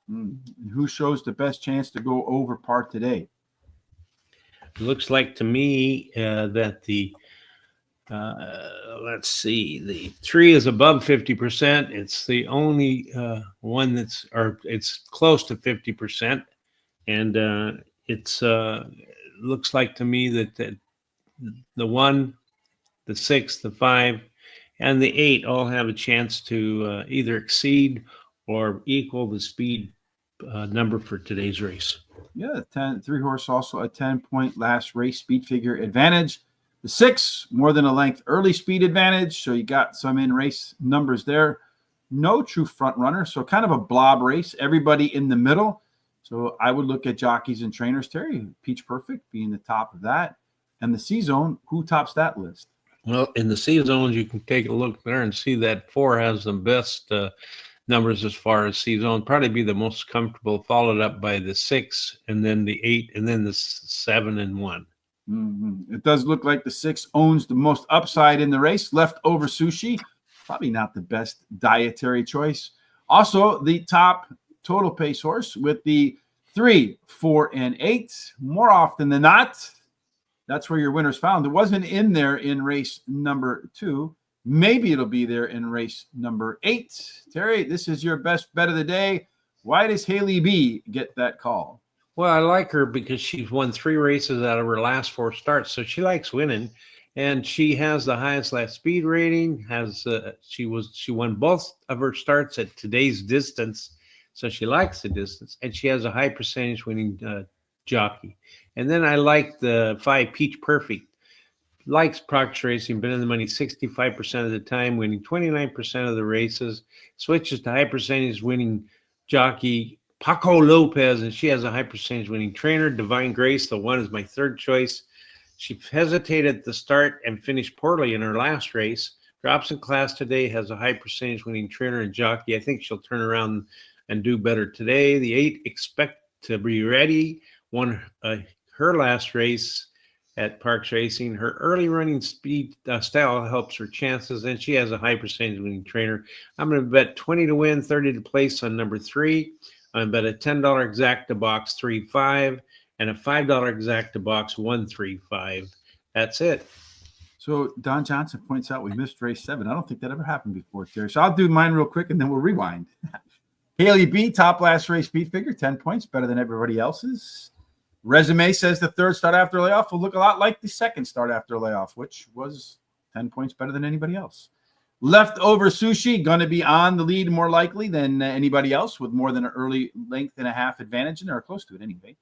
And who shows the best chance to go over par today? It looks like to me that the let's see, the 3 is above 50%. It's the only one it's close to 50%, and it's looks like to me that the 1, the 6, the 5, and the 8 all have a chance to either exceed or equal the speed number for today's race. Yeah, 3 horse also a 10-point last race speed figure advantage. The 6 more than a length early speed advantage, so you got some in race numbers there. No true front runner, so kind of a blob race. Everybody in the middle. So I would look at jockeys and trainers, Terry. Peach Perfect being the top of that, and the C Zone. Who tops that list? Well, in the C zones, you can take a look there and see that 4 has the best numbers as far as C zone. Probably be the most comfortable, followed up by the 6, and then the 8, and then the 7 and 1. Mm-hmm. It does look like the 6 owns the most upside in the race. Leftover Sushi, probably not the best dietary choice. Also, the top total pace horse with the 3, 4, and 8. More often than not, that's where your winner's found. It wasn't in there in race number 2. Maybe it'll be there in race number 8. Terry, this is your best bet of the day. Why does Haley B get that call? Well, I like her because she's won 3 races out of her last 4 starts, so she likes winning, and she has the highest last speed rating. She won both of her starts at today's distance, so she likes the distance, and she has a high percentage winning jockey. And then I like the 5 Peach Perfect. Likes Parx Racing, been in the money 65% of the time, winning 29% of the races. Switches to high percentage winning jockey Paco Lopez, and she has a high percentage winning trainer. Divine Grace, the 1 is my 3rd choice. She hesitated at the start and finished poorly in her last race. Drops in class today, has a high percentage winning trainer and jockey. I think she'll turn around and do better today. The 8 expect to be ready. Won her last race at Parx Racing. Her early running speed style helps her chances, and she has a high percentage winning trainer. I'm going to bet 20 to win, 30 to place on number 3. I'm bet a $10 exacta box 3-5 and a $5 exacta box 1-3-5. That's it. So Don Johnson points out we missed race 7. I don't think that ever happened before, Terry. So I'll do mine real quick and then we'll rewind. Haley B, top last race speed figure, 10 points, better than everybody else's. Resume says the 3rd start after layoff will look a lot like the 2nd start after layoff, which was 10 points better than anybody else. Leftover Sushi, going to be on the lead more likely than anybody else with more than an early length and a half advantage, and they're close to it anyway.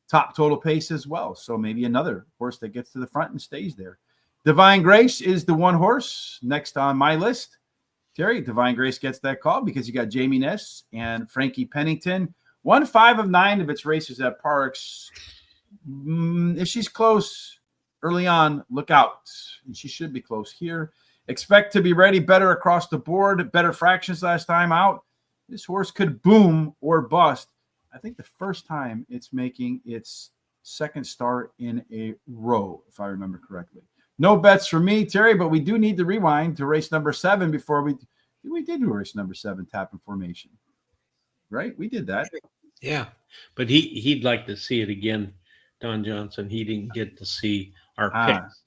Top total pace as well, so maybe another horse that gets to the front and stays there. Divine Grace is the 1 horse next on my list. Terry, Divine Grace gets that call because you got Jamie Ness and Frankie Pennington. 1 5 of 9 of its races at Parx. If she's close early on, look out. And she should be close here. Expect to be ready, better across the board, better fractions last time out. This horse could boom or bust. I think the first time it's making its 2nd start in a row, if I remember correctly. No bets for me, Terry, but we do need to rewind to race number 7 before we We did do race number 7, tap and formation, right? We did that. Yeah, but he'd like to see it again, Don Johnson. He didn't get to see our picks.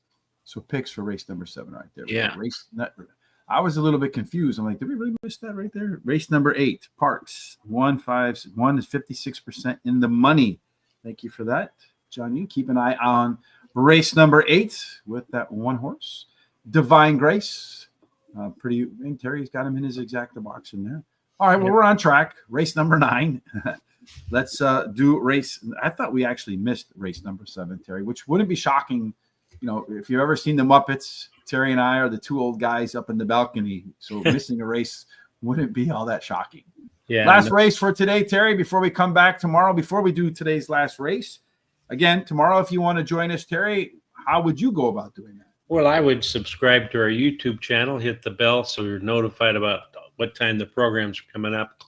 So picks for race number 7 right there. Yeah. I was a little bit confused. I'm like, did we really miss that right there? Race number 8, Parx 151 is 56% in the money. Thank you for that, John. You keep an eye on race number 8 with that one horse, Divine Grace. And Terry's got him in his exacta box in there. All right, well, we're on track. Race number 9. Let's do race. I thought we actually missed race number 7, Terry, which wouldn't be shocking. You know, if you've ever seen the Muppets, Terry and I are the 2 old guys up in the balcony. So missing a race wouldn't be all that shocking. Yeah. Last race for today, Terry, before we come back tomorrow, before we do today's last race. Again, tomorrow, if you want to join us, Terry, how would you go about doing that? Well, I would subscribe to our YouTube channel, hit the bell so you're notified about what time the programs are coming up.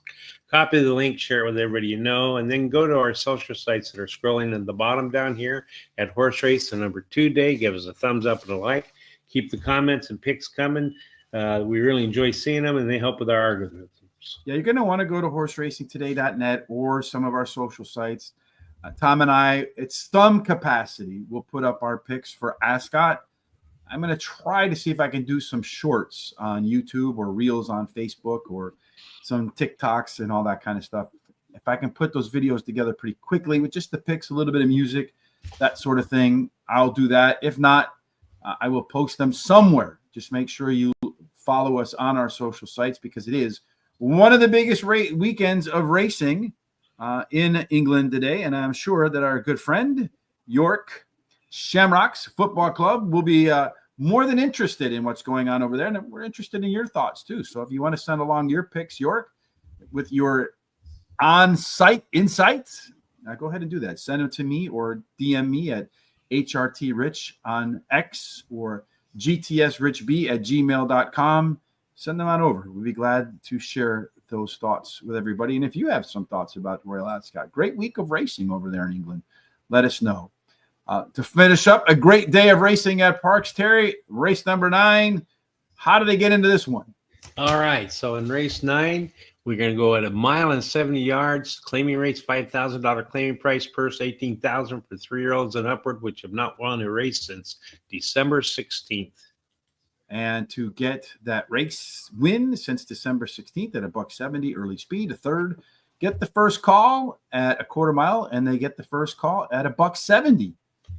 Copy the link, share it with everybody you know, and then go to our social sites that are scrolling at the bottom down here at Horse Race, the number 2 day. Give us a thumbs up and a like. Keep the comments and picks coming. We really enjoy seeing them, and they help with our algorithms. Yeah, you're going to want to go to horseracingtoday.net or some of our social sites. Tom and I, it's thumb capacity. We'll put up our picks for Ascot. I'm going to try to see if I can do some shorts on YouTube or reels on Facebook or some TikToks and all that kind of stuff. If I can put those videos together pretty quickly with just the picks, a little bit of music, that sort of thing, I'll do that. If not, I will post them somewhere. Just make sure you follow us on our social sites because it is one of the biggest weekends of racing in England today. And I'm sure that our good friend, York Shamrocks Football Club, will be more than interested in what's going on over there. And we're interested in your thoughts too. So if you want to send along your picks, York, with your on-site insights, go ahead and do that. Send them to me or DM me at HRTRich on X or GTSRichB@gmail.com. Send them on over. We'll be glad to share those thoughts with everybody. And if you have some thoughts about Royal Ascot, great week of racing over there in England, let us know. To finish up a great day of racing at Parx, Terry, race number 9. How do they get into this one? All right. So in race 9, we're going to go at 1 mile and 70 yards. Claiming race, $5,000 claiming price. Purse, $18,000 for 3-year-olds and upward, which have not won a race since December 16th. And to get that race win since December 16th at $170 early speed, a third, get the first call at a 1/4 mile, and they get the first call at $170.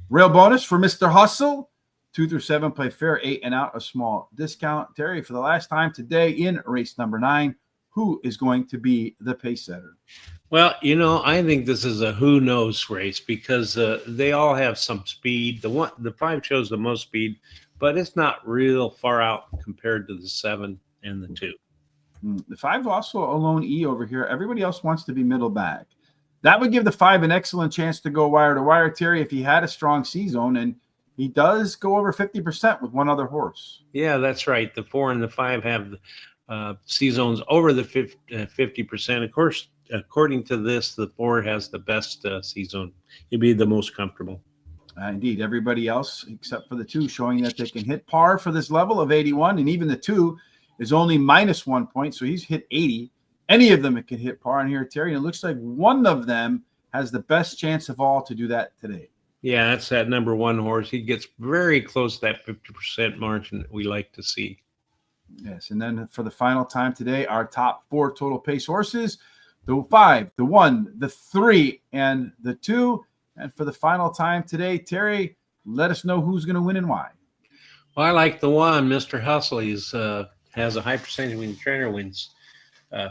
Rail bonus for Mr. Hustle. 2 through 7 play fair, 8 and out, a small discount. Terry, for the last time today in race number 9, who is going to be the pace setter? Well, I think this is a who knows race because they all have some speed. The 5 shows the most speed, but it's not real far out compared to the 7 and the 2. The 5 also a lone E over here. Everybody else wants to be middle back. That would give the 5 an excellent chance to go wire to wire, Terry, if he had a strong C zone, and he does go over 50% with one other horse. Yeah, that's right. The 4 and the 5 have C zones over the 50%. Of course, according to this, the 4 has the best C zone. He'd be the most comfortable. Indeed, everybody else except for the 2 showing that they can hit par for this level of 81, and even the 2 is only -1 point, so he's hit 80. Any of them can hit par in here, Terry, and it looks like one of them has the best chance of all to do that today. Yeah, that's that number 1 horse. He gets very close to that 50% margin that we like to see. Yes, and then for the final time today, our top 4 total pace horses, the 5, the 1, the 3, and the 2. And for the final time today, Terry, let us know who's going to win and why. Well, I like the 1, Mr. Hustle. He's has a high percentage when the trainer wins.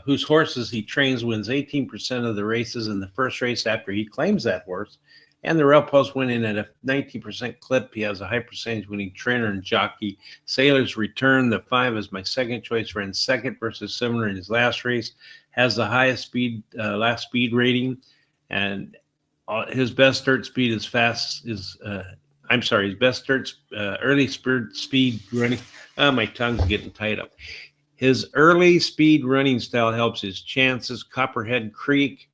Whose horses he trains wins 18% of the races in the first race after he claims that horse. And the rail post went in at a 19% clip. He has a high percentage winning trainer and jockey. Sailor's Return, the 5 is my second choice. Ran second versus similar in his last race. Has the highest speed, last speed rating. And his best dirt speed is his best dirt early speed running. My tongue's getting tied up. His early speed running style helps his chances. Copperhead Creek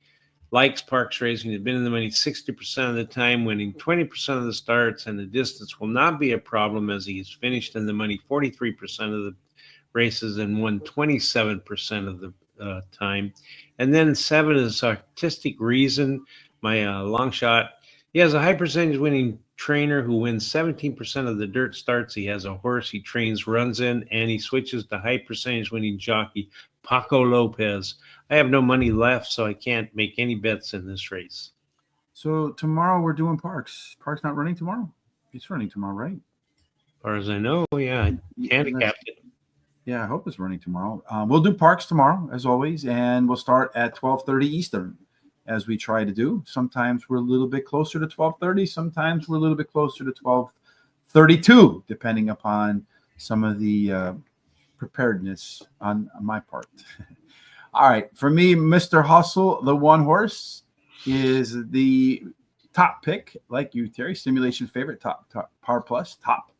likes Parx Racing. Has been in the money 60% of the time, winning 20% of the starts, and the distance will not be a problem as he's finished in the money 43% of the races and won 27% of the time. And then 7 is Artistic Reason, my long shot. He has a high percentage winning trainer who wins 17% of the dirt starts. He has a horse he trains, runs in, and he switches to high percentage winning jockey Paco Lopez. I have no money left, so I can't make any bets in this race. So tomorrow we're doing Parx. Parx not running tomorrow? He's running tomorrow, right? As far as I know, yeah, I handicapped it. Yeah, I hope it's running tomorrow. We'll do Parx tomorrow, as always, and we'll start at 12:30 Eastern, as we try to do. Sometimes we're a little bit closer to 12:30. Sometimes we're a little bit closer to 12:32, depending upon some of the preparedness on my part. All right, for me, Mr. Hustle, the one horse, is the top pick, like you, Terry. Simulation favorite, top Par Plus, top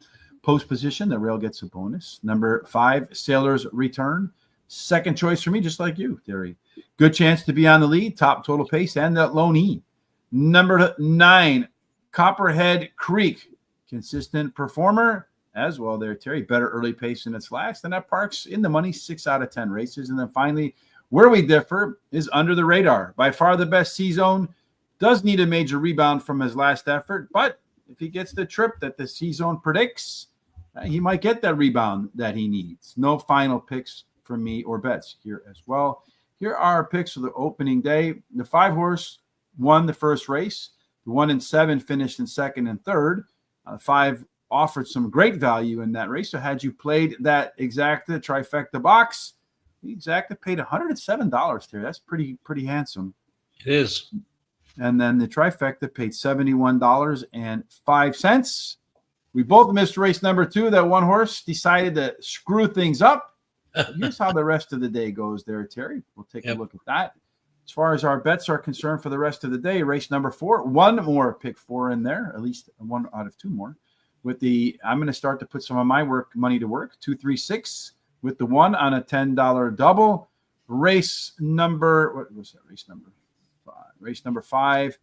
post position. The rail gets a bonus. Number 5, Sailor's Return. Second choice for me, just like you, Terry. Good chance to be on the lead, top total pace, and that lone E. Number 9, Copperhead Creek. Consistent performer as well there, Terry. Better early pace in its last. And that Parx in the money, 6 out of 10 races. And then finally, where we differ is Under the Radar. By far the best C-Zone. Does need a major rebound from his last effort, but if he gets the trip that the C-Zone predicts, he might get that rebound that he needs. No final picks for me or bets here as well. Here are our picks for the opening day. The 5 horse won the first race. The 1 and 7 finished in second and third. 5 offered some great value in that race. So had you played that exacta trifecta box, the exacta paid $107 there. That's pretty handsome. It is. And then the trifecta paid $71.05. We both missed race number 2. That one horse decided to screw things up. Here's how the rest of the day goes there, Terry. We'll take a look at that. As far as our bets are concerned for the rest of the day, race number 4, one more pick 4 in there, at least 1 out of 2 more. I'm going to start to put some of my money to work. 2, 3, 6 with the 1 on a $10 double. Race number, what was that? Race number 5. Race number 5,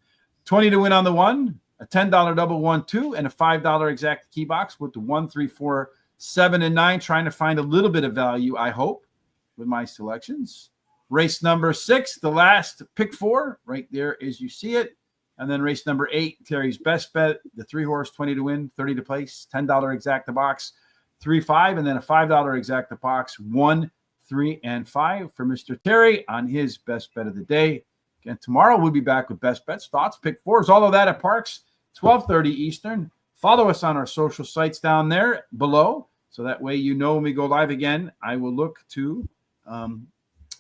20 to win on the 1, a $10 double 1, 2, and a $5 exact key box with the 1, 3, 4, 7, and 9. Trying to find a little bit of value, I hope, with my selections. Race number 6, the last pick 4, right there as you see it. And then race number 8, Terry's best bet, the 3 horse, 20 to win, 30 to place, $10 exacta box, 3, 5, and then a $5 exacta box, 1, 3, and 5 for Mr. Terry on his best bet of the day. Again, tomorrow we'll be back with best bets, thoughts, pick 4s, all of that at Parx, 12:30 Eastern. Follow us on our social sites down there below, so that way you know when we go live again. I will look to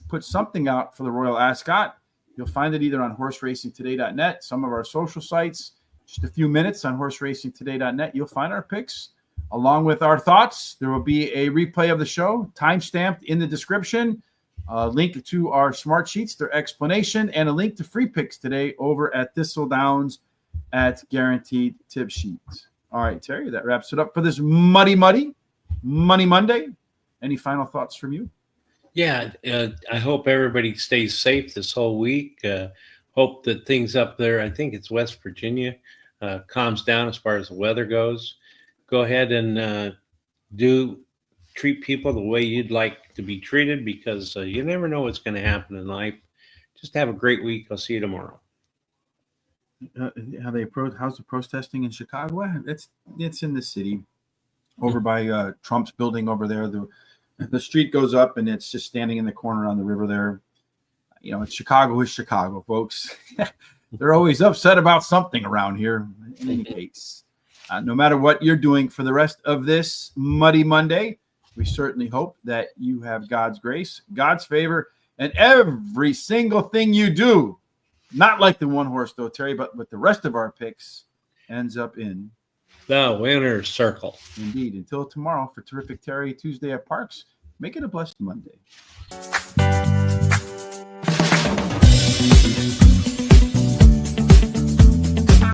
put something out for the Royal Ascot. You'll find it either on horseracingtoday.net, some of our social sites, just a few minutes on horseracingtoday.net. You'll find our picks along with our thoughts. There will be a replay of the show, time-stamped in the description, a link to our smart sheets, their explanation, and a link to free picks today over at Thistledowns at Guaranteed Tip Sheet. All right, Terry, that wraps it up for this Money Monday. Any final thoughts from you? Yeah, I hope everybody stays safe this whole week. Hope that things up there, I think it's West Virginia, calms down as far as the weather goes. Go ahead and treat people the way you'd like to be treated, because you never know what's going to happen in life. Just have a great week. I'll see you tomorrow. How's the protesting in Chicago? It's in the city, over by Trump's building over there. The street goes up, and it's just standing in the corner on the river there. You know, Chicago is Chicago, folks. They're always upset about something around here. In any case, no matter what you're doing for the rest of this Muddy Monday, we certainly hope that you have God's grace, God's favor, and every single thing you do, not like the one horse though, Terry, but with the rest of our picks, ends up in the winner's circle. Indeed. Until tomorrow for Terrific Terry Tuesday at Parx, make it a blessed Monday.